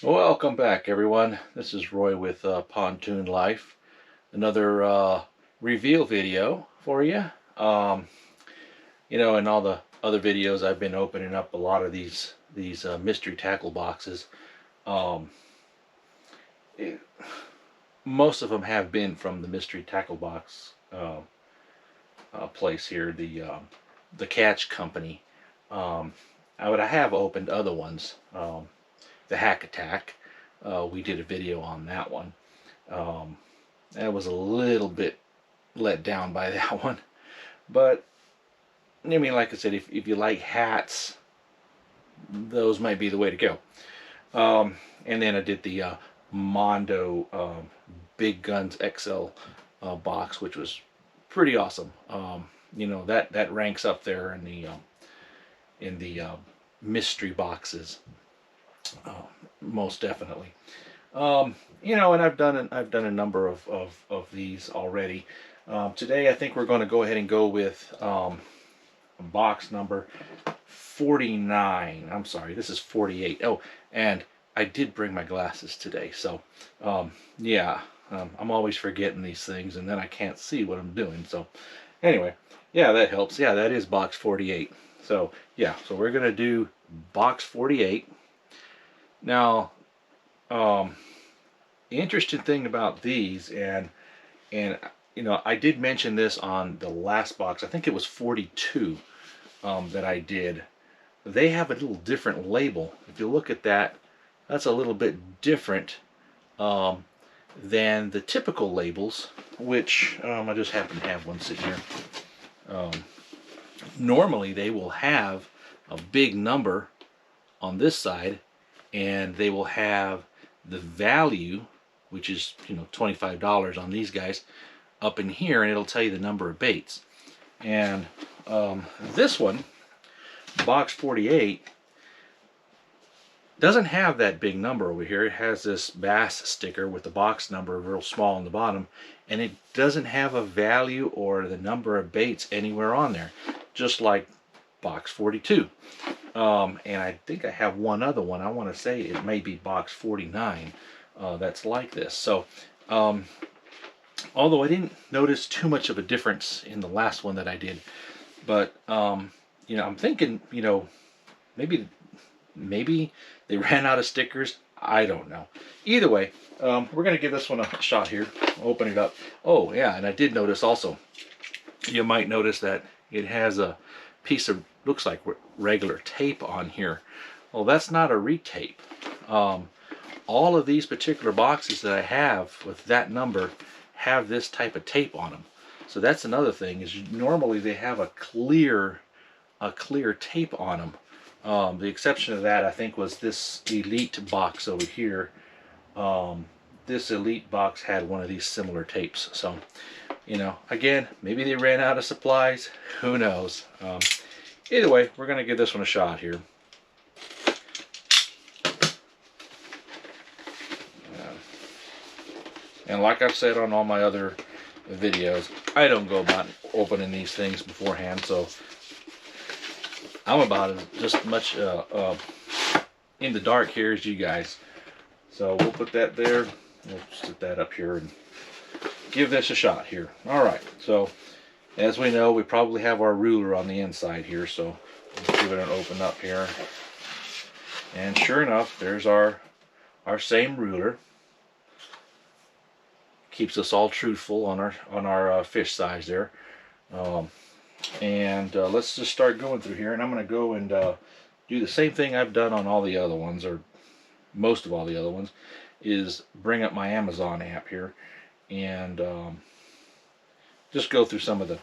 Welcome back, everyone. This is Roy with Pontoon Life. Another reveal video for you. In all the other videos, I've been opening up a lot of these mystery tackle boxes. Um, it, Most of them have been from the mystery tackle box place here, the Catch Company. I have opened other ones. The Hack Attack. We did a video on that one. I was a little bit let down by that one, but I mean, like I said, if you like hats, those might be the way to go. And then I did the Mondo Big Guns XL box, which was pretty awesome. That ranks up there in the mystery boxes, most definitely. And I've done a number of these already. Today I think we're going to go ahead and go with box number 49. I'm sorry, this is 48. Oh, and I did bring my glasses today, so I'm always forgetting these things, and then I can't see what I'm doing. So anyway, yeah, that helps. Yeah, that is box 48. So yeah, so we're gonna do box 48 now. The interesting thing about these, and I did mention this on the last box. I think it was 42 that I did. They have a little different label. If you look at that, that's a little bit different than the typical labels, which I just happen to have one sitting here. Normally they will have a big number on this side, and they will have the value, which is $25 on these guys, up in here, and it'll tell you the number of baits. And this one, box 48, doesn't have that big number over here. It has this bass sticker with the box number real small on the bottom, and it doesn't have a value or the number of baits anywhere on there, just like box 42. And I think I have one other one. I want to say it may be box 49 that's like this. So although I didn't notice too much of a difference in the last one that I did, but I'm thinking, maybe they ran out of stickers. I don't know. Either way, we're gonna give this one a shot here. Open it up. Oh yeah, and I did notice also, you might notice that it has a piece of, looks like regular tape on here. Well, that's not a retape. All of these particular boxes that I have with that number have this type of tape on them. So that's another thing, is normally they have a clear tape on them. The exception of that, I think, was this Elite box over here. This Elite box had one of these similar tapes. So, again, maybe they ran out of supplies. Who knows? Either way, we're going to give this one a shot here. And like I've said on all my other videos, I don't go about opening these things beforehand, so I'm about just much in the dark here as you guys. So we'll put that there. We'll sit that up here and give this a shot here. All right. So as we know, we probably have our ruler on the inside here. So let's give it an open up here. And sure enough, there's our same ruler. Keeps us all truthful on our fish size there. Let's just start going through here, and I'm going to go and do the same thing I've done on all the other ones, or most of all the other ones, is bring up my Amazon app here and just go through some of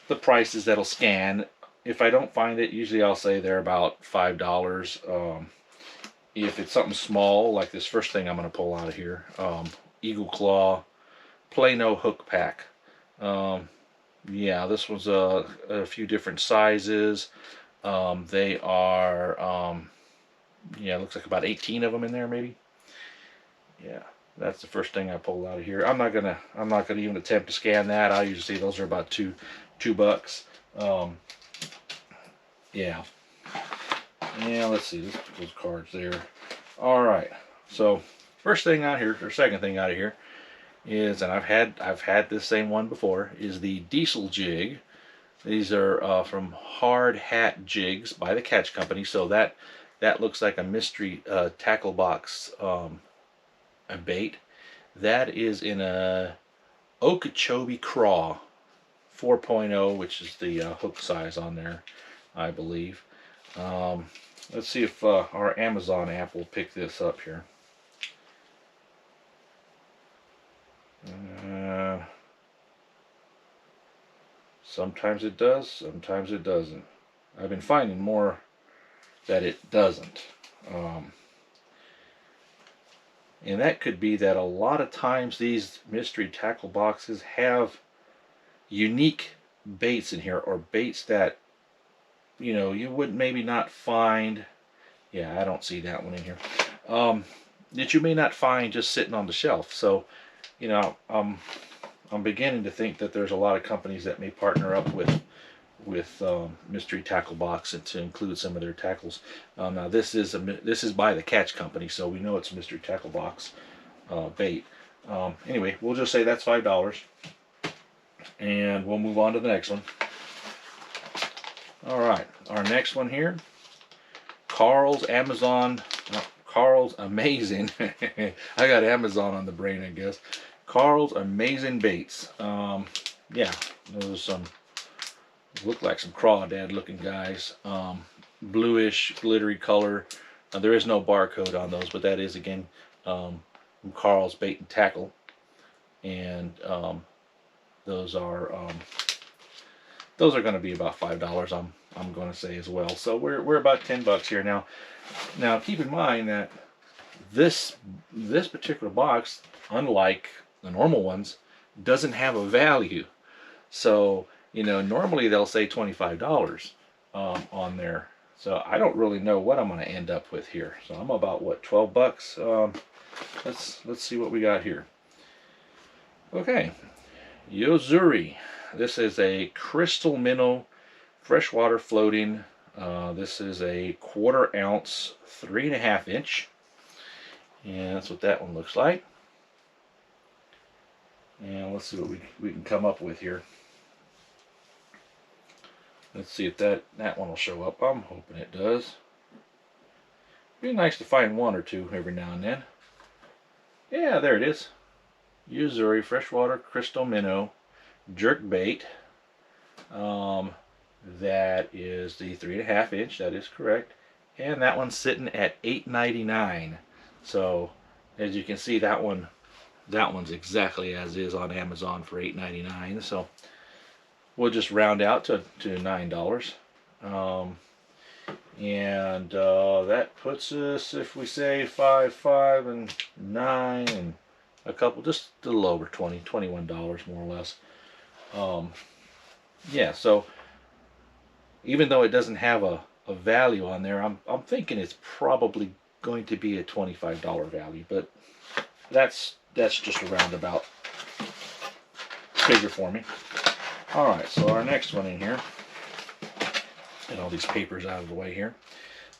the prices that'll scan. If I don't find it, usually I'll say they're about $5. If it's something small, like this first thing I'm going to pull out of here, Eagle Claw Plano hook pack. Yeah, this was a few different sizes. They are, yeah, it looks like about 18 of them in there, maybe. Yeah, that's the first thing I pulled out of here. I'm not gonna even attempt to scan that. I usually see those are about $2. Yeah. Yeah, let's see. Let's put those cards there. All right. So first thing out here, or second thing out of here, is, and I've had this same one before, is the diesel jig. These are from Hard Hat Jigs by the Catch Company. So that looks like a mystery tackle box a bait. That is in a Okeechobee Craw 4.0, which is the hook size on there, I believe. Let's see if our Amazon app will pick this up here. Sometimes it does, sometimes it doesn't. I've been finding more that it doesn't. And that could be that a lot of times these mystery tackle boxes have unique baits in here, or baits that, you know, you would maybe not find. Yeah, I don't see that one in here. That you may not find just sitting on the shelf. So, you know, I'm beginning to think that there's a lot of companies that may partner up with mystery tackle box and to include some of their tackles. Now this is by the Catch Company, so we know it's a mystery tackle box bait. Anyway, we'll just say that's $5, and we'll move on to the next one. All right, our next one here, Carl's Amazing. I got Amazon on the brain, I guess. Carl's Amazing Baits. Yeah, those some look like some crawdad looking guys. Bluish, glittery color. There is no barcode on those, but that is again from Carl's Bait and Tackle, and those are going to be about $5. I'm going to say as well. So we're about $10 here now. Now keep in mind that this particular box, unlike the normal ones, doesn't have a value. So, you know, normally they'll say $25 on there. So I don't really know what I'm going to end up with here. So I'm about, what, $12? Let's see what we got here. Okay, Usury. This is a crystal minnow freshwater floating. This is a 1/4 ounce, 3.5 inch. And that's what that one looks like. And let's see what we can come up with here. Let's see if that one will show up. I'm hoping it does. Be nice to find one or two every now and then. Yeah, there it is. Usury freshwater crystal minnow jerk bait. That is the 3.5 inch. That is correct. And that one's sitting at $8.99. So as you can see, that one's exactly as is on Amazon for $8.99. So we'll just round out to $9. And that puts us, if we say 5, 5, and 9, and a couple, just a little over $21 more or less. Yeah, so even though it doesn't have a value on there, I'm thinking it's probably going to be a $25 value, but that's just a roundabout figure for me. Alright, so our next one in here, get all these papers out of the way here.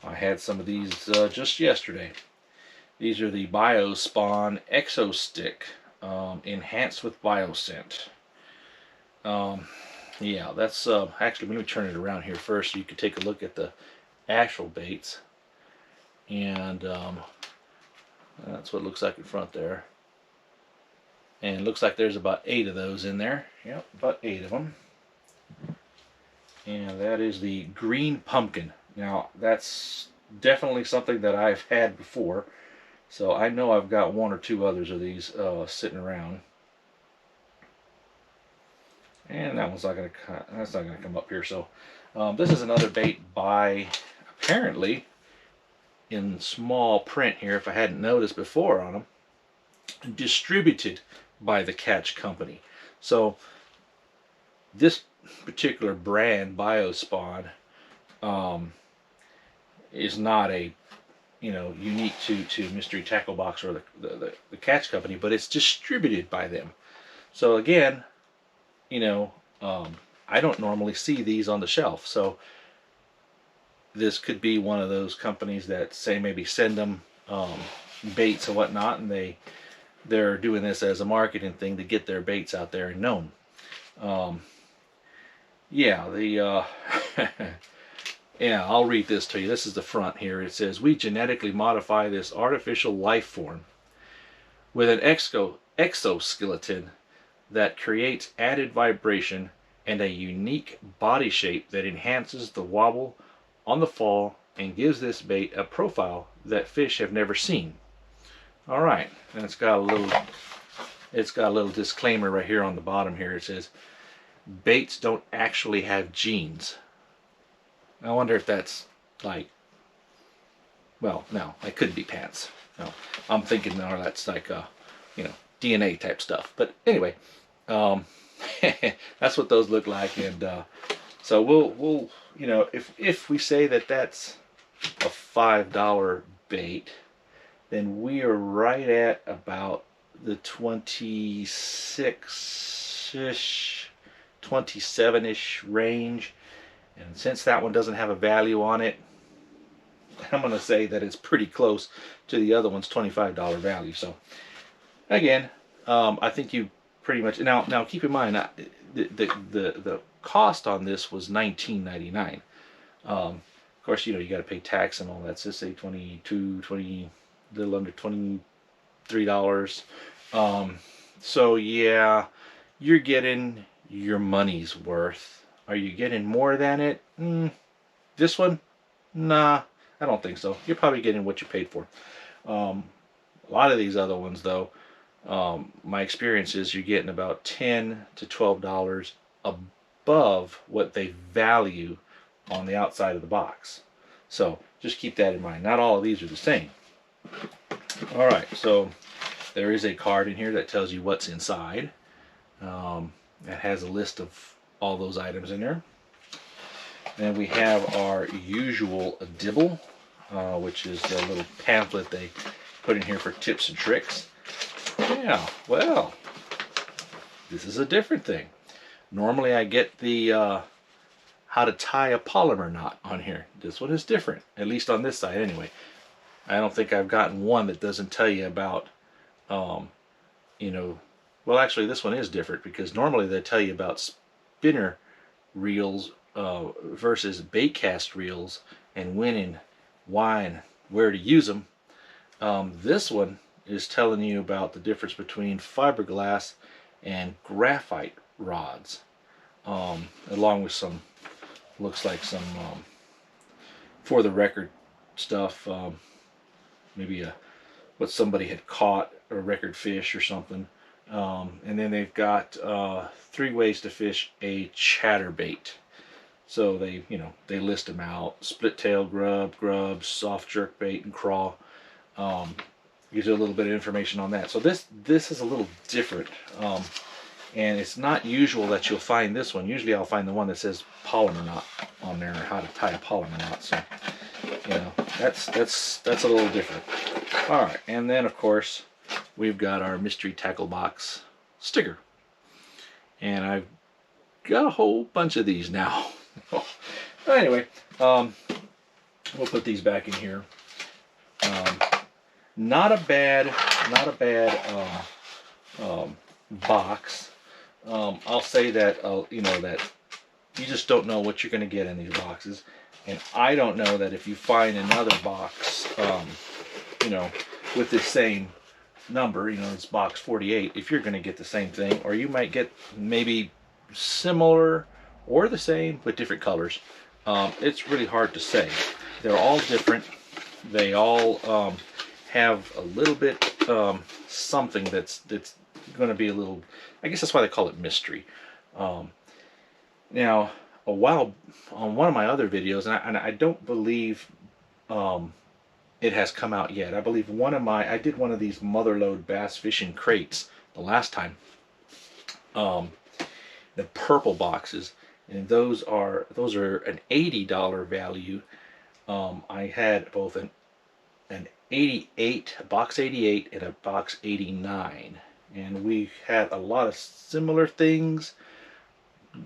I had some of these just yesterday. These are the BioSpawn Exo Stick, enhanced with BioScent. Yeah, that's actually, let me turn it around here first so you can take a look at the actual baits. And that's what it looks like in front there. And it looks like there's about 8 of those in there. Yep, about 8 of them. And that is the green pumpkin. Now, that's definitely something that I've had before. So I know I've got 1 or 2 others of these sitting around. And that one's not going to, that's not going to come up here. So this is another bait by, apparently, in small print here, if I hadn't noticed before on them, distributed by the Catch Company. So this particular brand, BioSpawn, is not a, you know, unique to Mystery Tackle Box or the Catch Company, but it's distributed by them. So again, you know, I don't normally see these on the shelf. So this could be one of those companies that say maybe send them baits and whatnot, and they're doing this as a marketing thing to get their baits out there and known. Yeah, the yeah, I'll read this to you. This is the front here. It says, "We genetically modify this artificial life form with an exoskeleton that creates added vibration and a unique body shape that enhances the wobble on the fall and gives this bait a profile that fish have never seen." All right, and it's got a little disclaimer right here on the bottom here. It says, "Baits don't actually have genes." I wonder if that's like, well, no, it could be pants. No, I'm thinking now that's like you know, DNA type stuff. But anyway, that's what those look like, and so we'll you know, if we say that that's a $5 bait, then we are right at about the 26-ish, 27-ish range. And since that one doesn't have a value on it, I'm going to say that it's pretty close to the other one's $25 value. So again, I think you pretty much, now keep in mind, the cost on this was $19.99. Of course, you know, you got to pay tax and all that. So say 22, 20, a little under $23. So yeah, you're getting your money's worth. Are you getting more than it? This one? Nah, I don't think so. You're probably getting what you paid for. A lot of these other ones, though, my experience is you're getting about $10 to $12 above what they value on the outside of the box. So just keep that in mind. Not all of these are the same. All right, so there is a card in here that tells you what's inside. That has a list of all those items in there. Then we have our usual dibble, which is a little pamphlet they put in here for tips and tricks. Yeah, well, this is a different thing. Normally I get the how to tie a polymer knot on here. This one is different, at least on this side anyway. I don't think I've gotten one that doesn't tell you about, you know, well, actually this one is different, because normally they tell you about spinner reels versus bait cast reels and when and why and where to use them. This one is telling you about the difference between fiberglass and graphite rods, along with some, looks like some for the record stuff, maybe what somebody had caught, a record fish or something. And then they've got 3 ways to fish a chatterbait. So they, you know, they list them out: split tail grub, soft jerk bait, and craw. Gives you a little bit of information on that. So this is a little different, and it's not usual that you'll find this one. Usually I'll find the one that says polymer knot on there, or how to tie a polymer knot. So you know, that's a little different. All right, and then of course we've got our mystery tackle box sticker, and I've got a whole bunch of these now. Anyway, we'll put these back in here. Not a bad box. I'll say that you know, that you just don't know what you're going to get in these boxes, and I don't know that if you find another box, you know, with the same number, you know, it's box 48, if you're going to get the same thing, or you might get maybe similar or the same with different colors. It's really hard to say. They're all different. They all have a little bit something that's going to be a little, I guess that's why they call it mystery. Now, a while on one of my other videos, and I don't believe it has come out yet. I believe I did one of these motherlode bass fishing crates the last time. The purple boxes, and those are an $80 value. I had both an 88, a box 88, and a box 89, and we had a lot of similar things,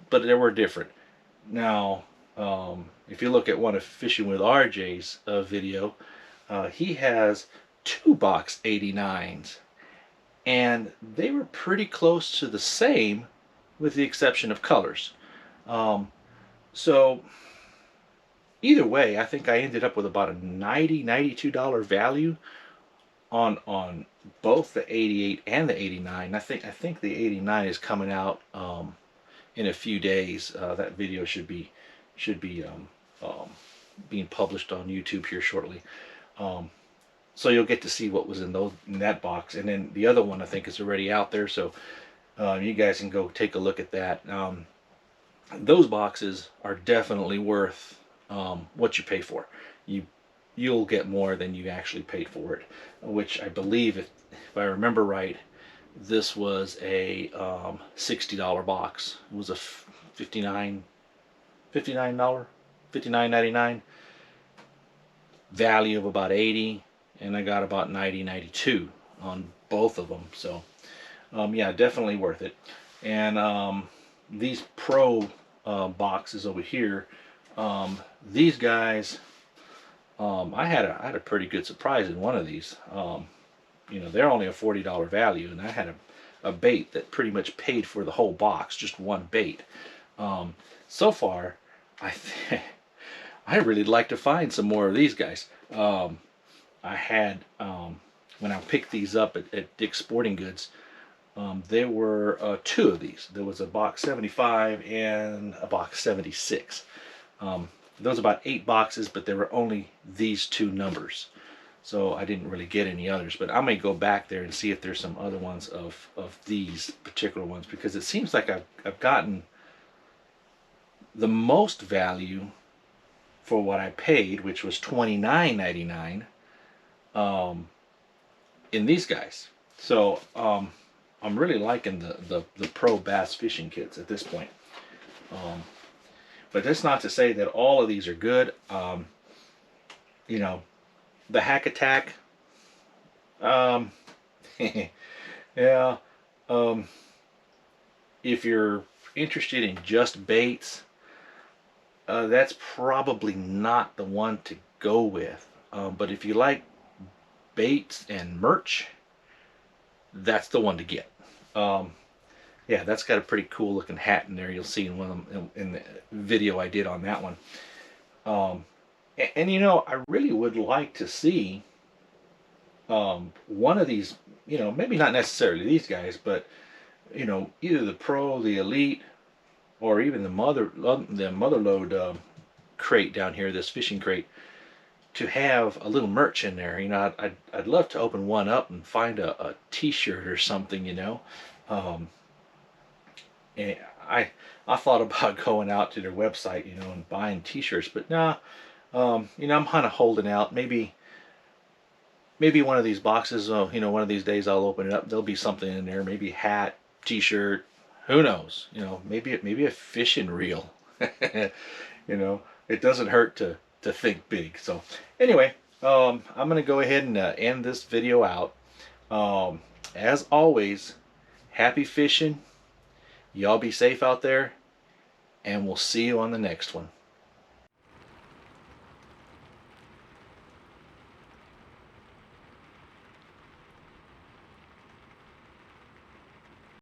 but they were different. Now, if you look at one of Fishing with RJ's video, he has 2 box 89s, and they were pretty close to the same with the exception of colors. So either way, I think I ended up with about a $92 value on both the 88 and the 89. I think the 89 is coming out in a few days. That video should be being published on YouTube here shortly. So you'll get to see what was in that box, and then the other one I think is already out there. So you guys can go take a look at that. Those boxes are definitely worth what you pay for. You'll get more than you actually paid for it, which I believe, if I remember right, this was a $60 box. It was a $59.99 value of about 80, and I got about 92 on both of them. So yeah, definitely worth it. And these Pro boxes over here, these guys, I had a pretty good surprise in one of these. You know, they're only a $40 value, and I had a bait that pretty much paid for the whole box, just one bait. So far, I really like to find some more of these guys. I had, when I picked these up at Dick's Sporting Goods, there were 2 of these. There was a box 75 and a box 76. Those about 8 boxes, but there were only these 2 numbers, so I didn't really get any others. But I may go back there and see if there's some other ones of these particular ones, because it seems like I've gotten the most value for what I paid, which was $29.99 in these guys. So I'm really liking the Pro Bass fishing kits at this point. But that's not to say that all of these are good. You know, the Hack Attack, yeah, if you're interested in just baits, that's probably not the one to go with. But if you like baits and merch, that's the one to get. Yeah, that's got a pretty cool looking hat in there. You'll see in one of them in the video I did on that one. And you know, I really would like to see one of these, you know, maybe not necessarily these guys, but you know, either the Pro, the Elite, or even the Motherlode crate down here, this fishing crate, to have a little merch in there. You know, I'd love to open one up and find a t-shirt or something, you know. And I thought about going out to their website, you know, and buying t-shirts, but nah, you know, I'm kind of holding out. Maybe one of these boxes, you know, one of these days I'll open it up, there'll be something in there, maybe hat, t-shirt, who knows, you know, maybe a fishing reel. You know, it doesn't hurt to think big. So anyway, I'm gonna go ahead and end this video out. As always, happy fishing. Y'all be safe out there, and we'll see you on the next one.